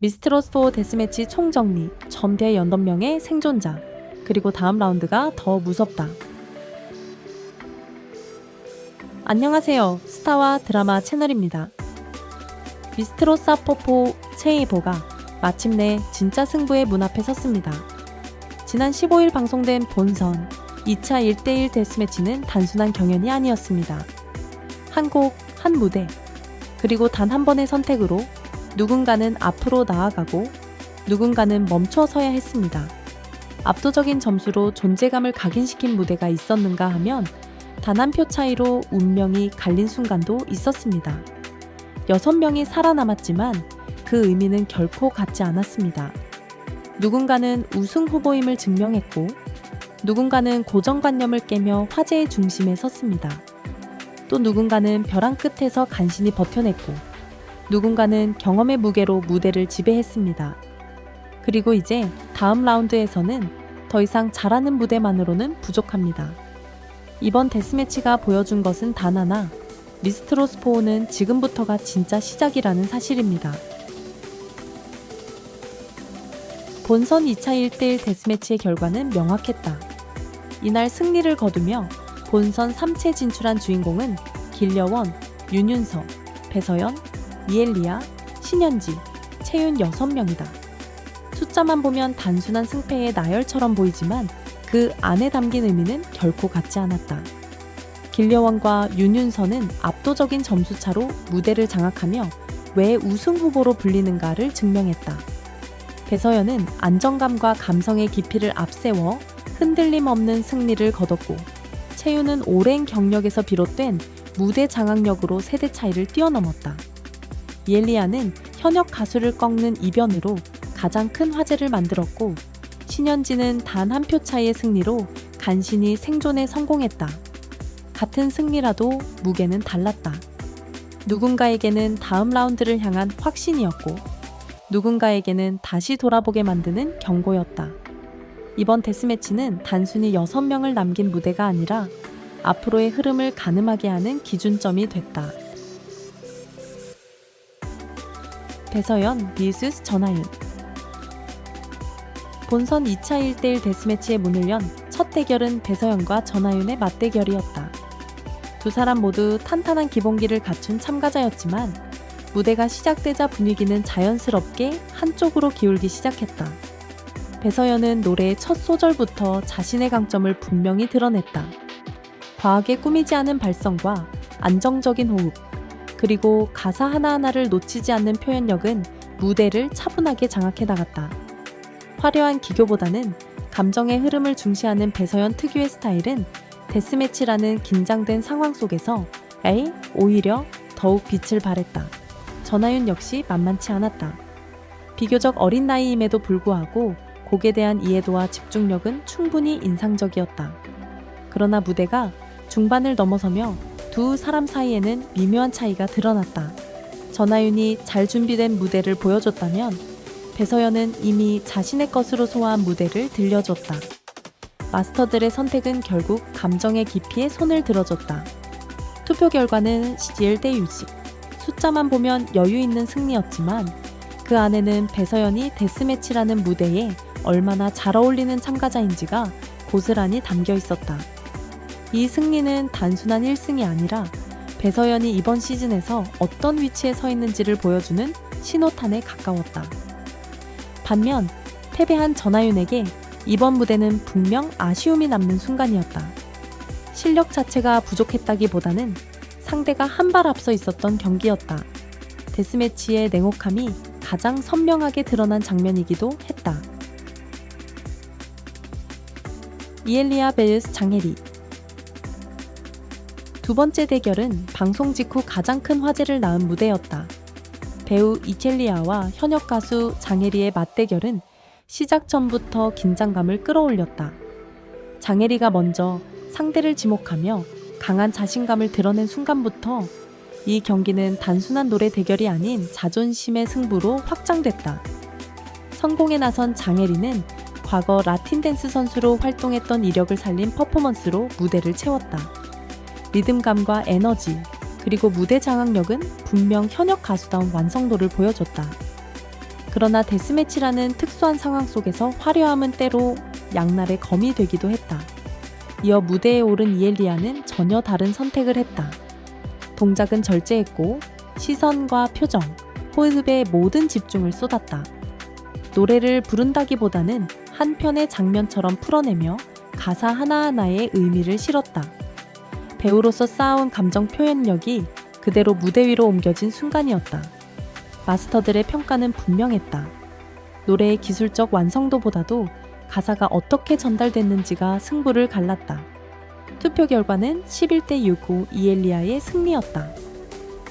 미스트롯4 데스매치 총정리, 전대 연덤명의 생존자, 그리고 다음 라운드가 더 무섭다. 안녕하세요. 스타와 드라마 채널입니다. 미스트롯4 체이보가 마침내 진짜 승부의 문 앞에 섰습니다. 지난 15일 방송된 본선 2차 1대1 데스매치는 단순한 경연이 아니었습니다. 한 곡, 한 무대, 그리고 단 한 번의 선택으로 누군가는 앞으로 나아가고 누군가는 멈춰서야 했습니다. 압도적인 점수로 존재감을 각인시킨 무대가 있었는가 하면 단 한 표 차이로 운명이 갈린 순간도 있었습니다. 6명이 살아남았지만 그 의미는 결코 같지 않았습니다. 누군가는 우승 후보임을 증명했고 누군가는 고정관념을 깨며 화제의 중심에 섰습니다. 또 누군가는 벼랑 끝에서 간신히 버텨냈고 누군가는 경험의 무게로 무대를 지배했습니다. 그리고 이제 다음 라운드에서는 더 이상 잘하는 무대만으로는 부족합니다. 이번 데스매치가 보여준 것은 단 하나, 미스트롯4는 지금부터가 진짜 시작이라는 사실입니다. 본선 2차 1대1 데스매치의 결과는 명확했다. 이날 승리를 거두며 본선 3채 진출한 주인공은 길려원, 윤윤서, 배서연, 이엘리아, 신현지, 채윤 6명이다. 숫자만 보면 단순한 승패의 나열처럼 보이지만 그 안에 담긴 의미는 결코 같지 않았다. 길려원과 윤윤서는 압도적인 점수차로 무대를 장악하며 왜 우승 후보로 불리는가를 증명했다. 배서연은 안정감과 감성의 깊이를 앞세워 흔들림 없는 승리를 거뒀고 채윤은 오랜 경력에서 비롯된 무대 장악력으로 세대 차이를 뛰어넘었다. 이엘리아는 현역 가수를 꺾는 이변으로 가장 큰 화제를 만들었고 신현지는 단 한 표 차이의 승리로 간신히 생존에 성공했다. 같은 승리라도 무게는 달랐다. 누군가에게는 다음 라운드를 향한 확신이었고 누군가에게는 다시 돌아보게 만드는 경고였다. 이번 데스매치는 단순히 6명을 남긴 무대가 아니라 앞으로의 흐름을 가늠하게 하는 기준점이 됐다. 배서연 vs 전하윤. 본선 2차 1대1 데스매치의 문을 연 첫 대결은 배서연과 전하윤의 맞대결이었다. 두 사람 모두 탄탄한 기본기를 갖춘 참가자였지만 무대가 시작되자 분위기는 자연스럽게 한쪽으로 기울기 시작했다. 배서연은 노래의 첫 소절부터 자신의 강점을 분명히 드러냈다. 과하게 꾸미지 않은 발성과 안정적인 호흡, 그리고 가사 하나하나를 놓치지 않는 표현력은 무대를 차분하게 장악해 나갔다. 화려한 기교보다는 감정의 흐름을 중시하는 배서연 특유의 스타일은 데스매치라는 긴장된 상황 속에서 오히려 더욱 빛을 발했다. 전하윤 역시 만만치 않았다. 비교적 어린 나이임에도 불구하고 곡에 대한 이해도와 집중력은 충분히 인상적이었다. 그러나 무대가 중반을 넘어서며 두 사람 사이에는 미묘한 차이가 드러났다. 전하윤이 잘 준비된 무대를 보여줬다면 배서연은 이미 자신의 것으로 소화한 무대를 들려줬다. 마스터들의 선택은 결국 감정의 깊이에 손을 들어줬다. 투표 결과는 1대 유지. 숫자만 보면 여유 있는 승리였지만 그 안에는 배서연이 데스매치라는 무대에 얼마나 잘 어울리는 참가자인지가 고스란히 담겨 있었다. 이 승리는 단순한 1승이 아니라 배서연이 이번 시즌에서 어떤 위치에 서 있는지를 보여주는 신호탄에 가까웠다. 반면 패배한 전하윤에게 이번 무대는 분명 아쉬움이 남는 순간이었다. 실력 자체가 부족했다기보다는 상대가 한 발 앞서 있었던 경기였다. 데스매치의 냉혹함이 가장 선명하게 드러난 장면이기도 했다. 이엘리아 vs 장혜리. 두 번째 대결은 방송 직후 가장 큰 화제를 낳은 무대였다. 배우 이첼리아와 현역 가수 장혜리의 맞대결은 시작 전부터 긴장감을 끌어올렸다. 장혜리가 먼저 상대를 지목하며 강한 자신감을 드러낸 순간부터 이 경기는 단순한 노래 대결이 아닌 자존심의 승부로 확장됐다. 성공에 나선 장혜리는 과거 라틴 댄스 선수로 활동했던 이력을 살린 퍼포먼스로 무대를 채웠다. 리듬감과 에너지, 그리고 무대 장악력은 분명 현역 가수다운 완성도를 보여줬다. 그러나 데스매치라는 특수한 상황 속에서 화려함은 때로 양날의 검이 되기도 했다. 이어 무대에 오른 이엘리아는 전혀 다른 선택을 했다. 동작은 절제했고 시선과 표정, 호흡에 모든 집중을 쏟았다. 노래를 부른다기보다는 한 편의 장면처럼 풀어내며 가사 하나하나에 의미를 실었다. 배우로서 쌓아온 감정 표현력이 그대로 무대 위로 옮겨진 순간이었다. 마스터들의 평가는 분명했다. 노래의 기술적 완성도보다도 가사가 어떻게 전달됐는지가 승부를 갈랐다. 투표 결과는 11대 6로 이엘리아의 승리였다.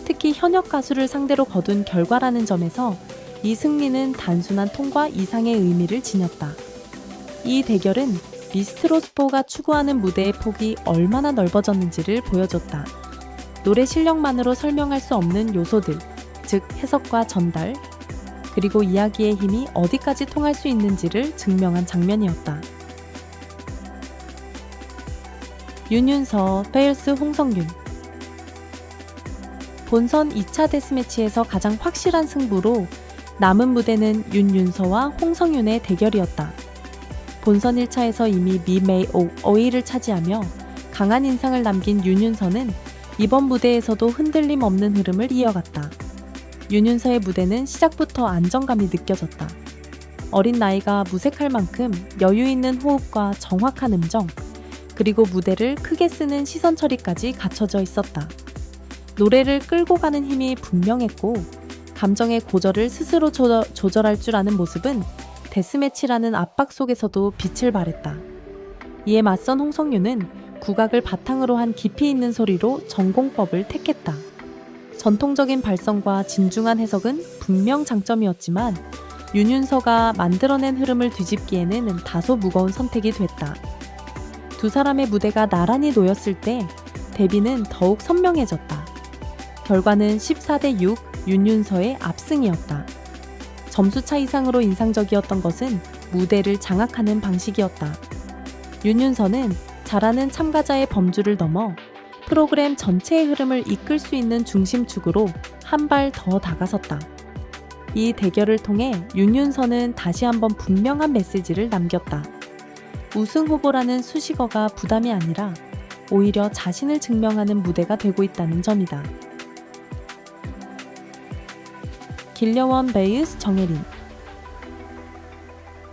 특히 현역 가수를 상대로 거둔 결과라는 점에서 이 승리는 단순한 통과 이상의 의미를 지녔다. 이 대결은 미스트로스포가 추구하는 무대의 폭이 얼마나 넓어졌는지를 보여줬다. 노래 실력만으로 설명할 수 없는 요소들, 즉 해석과 전달, 그리고 이야기의 힘이 어디까지 통할 수 있는지를 증명한 장면이었다. 윤윤서 vs 홍성윤. 본선 2차 데스매치에서 가장 확실한 승부로 남은 무대는 윤윤서와 홍성윤의 대결이었다. 본선 1차에서 이미 미메이 5위를 차지하며 강한 인상을 남긴 윤윤서는 이번 무대에서도 흔들림 없는 흐름을 이어갔다. 윤윤서의 무대는 시작부터 안정감이 느껴졌다. 어린 나이가 무색할 만큼 여유 있는 호흡과 정확한 음정, 그리고 무대를 크게 쓰는 시선 처리까지 갖춰져 있었다. 노래를 끌고 가는 힘이 분명했고 감정의 고절을 스스로 조절할 줄 아는 모습은 데스매치라는 압박 속에서도 빛을 발했다. 이에 맞선 홍성윤은 국악을 바탕으로 한 깊이 있는 소리로 전공법을 택했다. 전통적인 발성과 진중한 해석은 분명 장점이었지만 윤윤서가 만들어낸 흐름을 뒤집기에는 다소 무거운 선택이 됐다. 두 사람의 무대가 나란히 놓였을 때 대비는 더욱 선명해졌다. 결과는 14대 6 윤윤서의 압승이었다. 점수차 이상으로 인상적이었던 것은 무대를 장악하는 방식이었다. 윤윤서는 잘하는 참가자의 범주를 넘어 프로그램 전체의 흐름을 이끌 수 있는 중심축으로 한 발 더 다가섰다. 이 대결을 통해 윤윤서는 다시 한번 분명한 메시지를 남겼다. 우승 후보라는 수식어가 부담이 아니라 오히려 자신을 증명하는 무대가 되고 있다는 점이다. 길려원 vs 정혜린.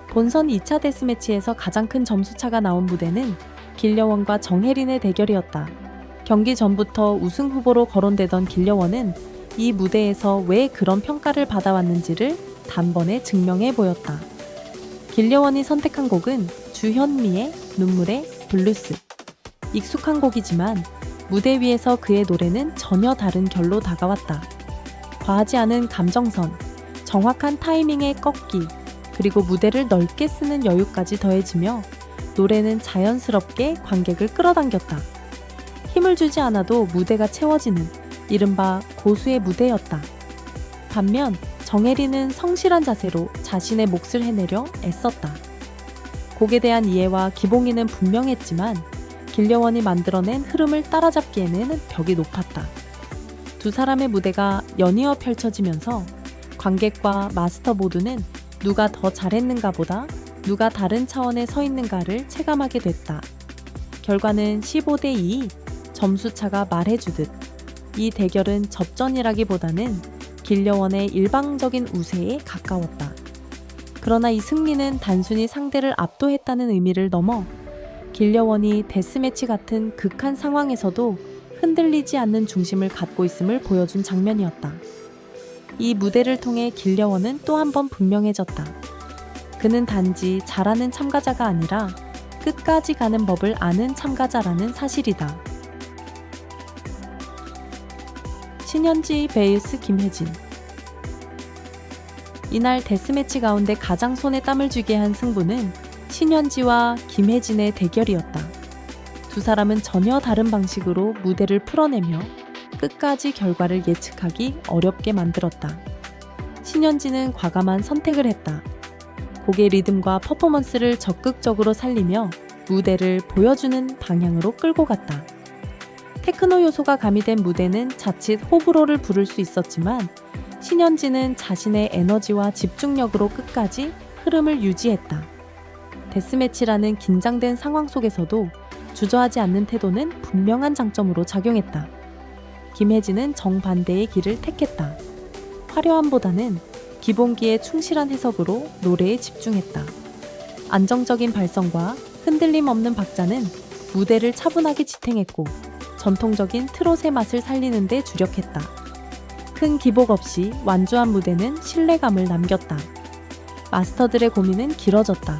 본선 2차 데스매치에서 가장 큰 점수차가 나온 무대는 길려원과 정혜린의 대결이었다. 경기 전부터 우승 후보로 거론되던 길려원은 이 무대에서 왜 그런 평가를 받아왔는지를 단번에 증명해 보였다. 길려원이 선택한 곡은 주현미의 눈물의 블루스. 익숙한 곡이지만 무대 위에서 그의 노래는 전혀 다른 결로 다가왔다. 과하지 않은 감정선, 정확한 타이밍의 꺾기, 그리고 무대를 넓게 쓰는 여유까지 더해지며 노래는 자연스럽게 관객을 끌어당겼다. 힘을 주지 않아도 무대가 채워지는 이른바 고수의 무대였다. 반면 정혜린은 성실한 자세로 자신의 몫을 해내려 애썼다. 곡에 대한 이해와 기봉이는 분명했지만 길려원이 만들어낸 흐름을 따라잡기에는 벽이 높았다. 두 사람의 무대가 연이어 펼쳐지면서 관객과 마스터 모두는 누가 더 잘했는가 보다 누가 다른 차원에 서 있는가를 체감하게 됐다. 결과는 15대 2, 점수차가 말해주듯 이 대결은 접전이라기보다는 길려원의 일방적인 우세에 가까웠다. 그러나 이 승리는 단순히 상대를 압도했다는 의미를 넘어 길려원이 데스매치 같은 극한 상황에서도 흔들리지 않는 중심을 갖고 있음을 보여준 장면이었다. 이 무대를 통해 길려원은 또 한 번 분명해졌다. 그는 단지 잘하는 참가자가 아니라 끝까지 가는 법을 아는 참가자라는 사실이다. 신현지 vs 김혜진. 이날 데스매치 가운데 가장 손에 땀을 쥐게 한 승부는 신현지와 김혜진의 대결이었다. 두 사람은 전혀 다른 방식으로 무대를 풀어내며 끝까지 결과를 예측하기 어렵게 만들었다. 신현지는 과감한 선택을 했다. 곡의 리듬과 퍼포먼스를 적극적으로 살리며 무대를 보여주는 방향으로 끌고 갔다. 테크노 요소가 가미된 무대는 자칫 호불호를 부를 수 있었지만 신현지는 자신의 에너지와 집중력으로 끝까지 흐름을 유지했다. 데스매치라는 긴장된 상황 속에서도 주저하지 않는 태도는 분명한 장점으로 작용했다. 김혜진은 정반대의 길을 택했다. 화려함보다는 기본기에 충실한 해석으로 노래에 집중했다. 안정적인 발성과 흔들림 없는 박자는 무대를 차분하게 지탱했고 전통적인 트롯의 맛을 살리는 데 주력했다. 큰 기복 없이 완주한 무대는 신뢰감을 남겼다. 마스터들의 고민은 길어졌다.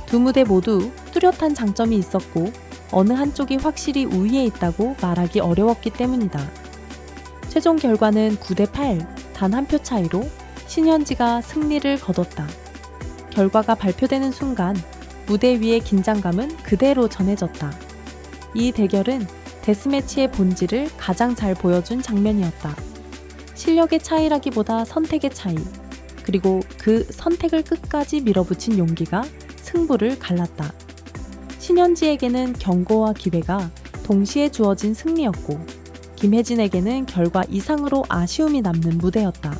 두 무대 모두 뚜렷한 장점이 있었고 어느 한쪽이 확실히 우위에 있다고 말하기 어려웠기 때문이다. 최종 결과는 9대8, 단 한 표 차이로 신현지가 승리를 거뒀다. 결과가 발표되는 순간 무대 위의 긴장감은 그대로 전해졌다. 이 대결은 데스매치의 본질을 가장 잘 보여준 장면이었다. 실력의 차이라기보다 선택의 차이, 그리고 그 선택을 끝까지 밀어붙인 용기가 승부를 갈랐다. 신현지에게는 경고와 기회가 동시에 주어진 승리였고 김혜진에게는 결과 이상으로 아쉬움이 남는 무대였다.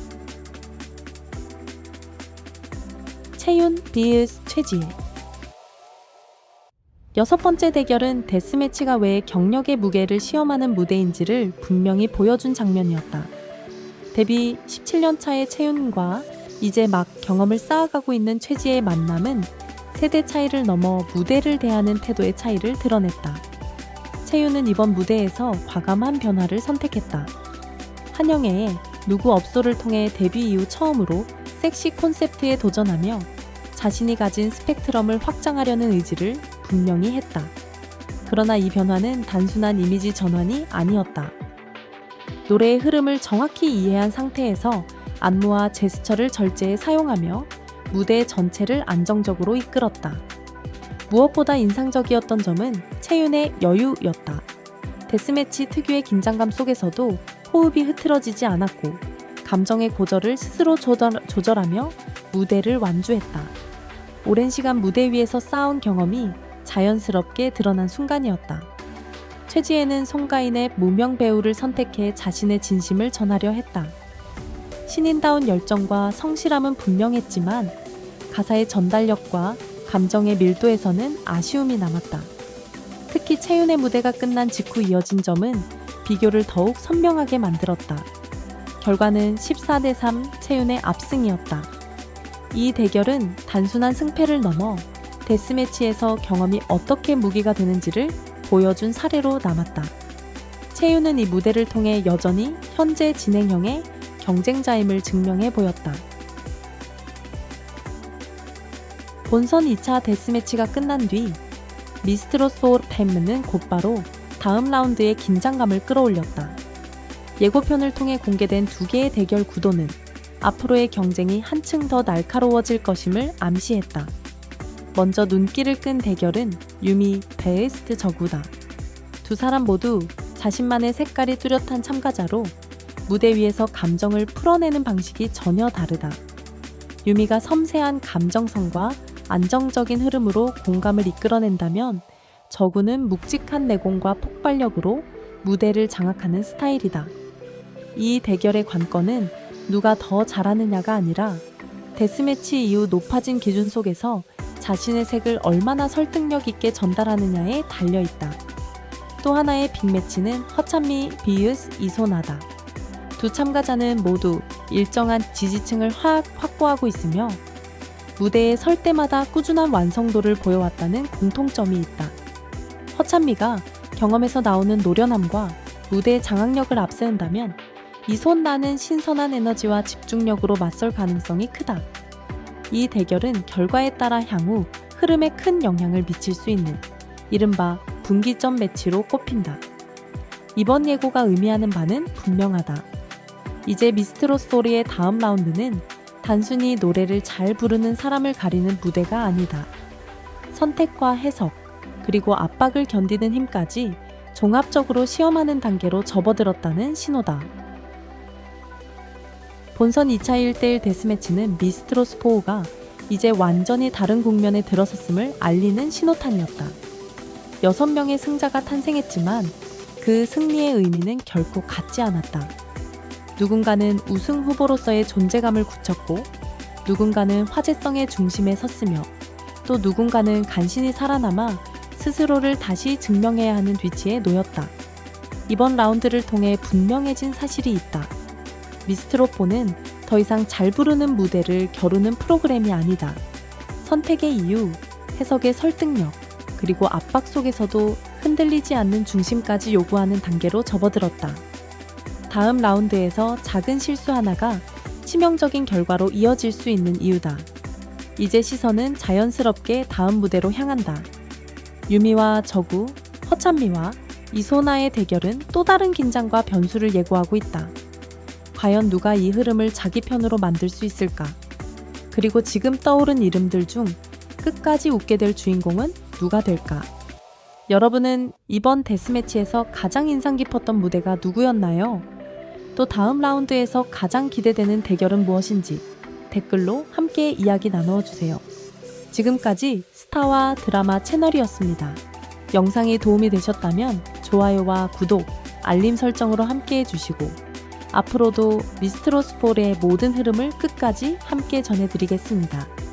채윤 vs 최지혜. 여섯 번째 대결은 데스매치가 왜 경력의 무게를 시험하는 무대인지를 분명히 보여준 장면이었다. 데뷔 17년 차의 채윤과 이제 막 경험을 쌓아가고 있는 최지혜의 만남은 세대 차이를 넘어 무대를 대하는 태도의 차이를 드러냈다. 채윤은 이번 무대에서 과감한 변화를 선택했다. 한영애의 누구 없소를 통해 데뷔 이후 처음으로 섹시 콘셉트에 도전하며 자신이 가진 스펙트럼을 확장하려는 의지를 분명히 했다. 그러나 이 변화는 단순한 이미지 전환이 아니었다. 노래의 흐름을 정확히 이해한 상태에서 안무와 제스처를 절제해 사용하며 무대 전체를 안정적으로 이끌었다. 무엇보다 인상적이었던 점은 채윤의 여유였다. 데스매치 특유의 긴장감 속에서도 호흡이 흐트러지지 않았고 감정의 고절을 스스로 조절하며 무대를 완주했다. 오랜 시간 무대 위에서 쌓아온 경험이 자연스럽게 드러난 순간이었다. 최지혜는 송가인의 무명 배우를 선택해 자신의 진심을 전하려 했다. 신인다운 열정과 성실함은 분명했지만 가사의 전달력과 감정의 밀도에서는 아쉬움이 남았다. 특히 채윤의 무대가 끝난 직후 이어진 점은 비교를 더욱 선명하게 만들었다. 결과는 14대3 채윤의 압승이었다. 이 대결은 단순한 승패를 넘어 데스매치에서 경험이 어떻게 무기가 되는지를 보여준 사례로 남았다. 채윤은 이 무대를 통해 여전히 현재 진행형의 경쟁자임을 증명해 보였다. 본선 2차 데스매치가 끝난 뒤 미스트롯 소울 팬은 곧바로 다음 라운드의 긴장감을 끌어올렸다. 예고편을 통해 공개된 두 개의 대결 구도는 앞으로의 경쟁이 한층 더 날카로워질 것임을 암시했다. 먼저 눈길을 끈 대결은 유미 vs 저구다. 두 사람 모두 자신만의 색깔이 뚜렷한 참가자로 무대 위에서 감정을 풀어내는 방식이 전혀 다르다. 유미가 섬세한 감정선과 안정적인 흐름으로 공감을 이끌어낸다면 저구는 묵직한 내공과 폭발력으로 무대를 장악하는 스타일이다. 이 대결의 관건은 누가 더 잘하느냐가 아니라 데스매치 이후 높아진 기준 속에서 자신의 색을 얼마나 설득력 있게 전달하느냐에 달려있다. 또 하나의 빅매치는 허찬미 vs 이소나다. 두 참가자는 모두 일정한 지지층을 확보하고 있으며 무대에 설 때마다 꾸준한 완성도를 보여왔다는 공통점이 있다. 허찬미가 경험에서 나오는 노련함과 무대 장악력을 앞세운다면 이소나는 신선한 에너지와 집중력으로 맞설 가능성이 크다. 이 대결은 결과에 따라 향후 흐름에 큰 영향을 미칠 수 있는 이른바 분기점 매치로 꼽힌다. 이번 예고가 의미하는 바는 분명하다. 이제 미스트롯 소리의 다음 라운드는 단순히 노래를 잘 부르는 사람을 가리는 무대가 아니다. 선택과 해석, 그리고 압박을 견디는 힘까지 종합적으로 시험하는 단계로 접어들었다는 신호다. 본선 2차 1대1 데스매치는 미스트롯 4가 이제 완전히 다른 국면에 들어섰음을 알리는 신호탄이었다. 6명의 승자가 탄생했지만 그 승리의 의미는 결코 같지 않았다. 누군가는 우승 후보로서의 존재감을 굳혔고, 누군가는 화제성의 중심에 섰으며, 또 누군가는 간신히 살아남아 스스로를 다시 증명해야 하는 위치에 놓였다. 이번 라운드를 통해 분명해진 사실이 있다. 미스트롯4는 더 이상 잘 부르는 무대를 겨루는 프로그램이 아니다. 선택의 이유, 해석의 설득력, 그리고 압박 속에서도 흔들리지 않는 중심까지 요구하는 단계로 접어들었다. 다음 라운드에서 작은 실수 하나가 치명적인 결과로 이어질 수 있는 이유다. 이제 시선은 자연스럽게 다음 무대로 향한다. 유미와 저구, 허찬미와 이소나의 대결은 또 다른 긴장과 변수를 예고하고 있다. 과연 누가 이 흐름을 자기 편으로 만들 수 있을까? 그리고 지금 떠오른 이름들 중 끝까지 웃게 될 주인공은 누가 될까? 여러분은 이번 데스매치에서 가장 인상 깊었던 무대가 누구였나요? 또 다음 라운드에서 가장 기대되는 대결은 무엇인지 댓글로 함께 이야기 나누어주세요. 지금까지 스타와 드라마 채널이었습니다. 영상이 도움이 되셨다면 좋아요와 구독, 알림 설정으로 함께 해주시고 앞으로도 미스트롯4의 모든 흐름을 끝까지 함께 전해드리겠습니다.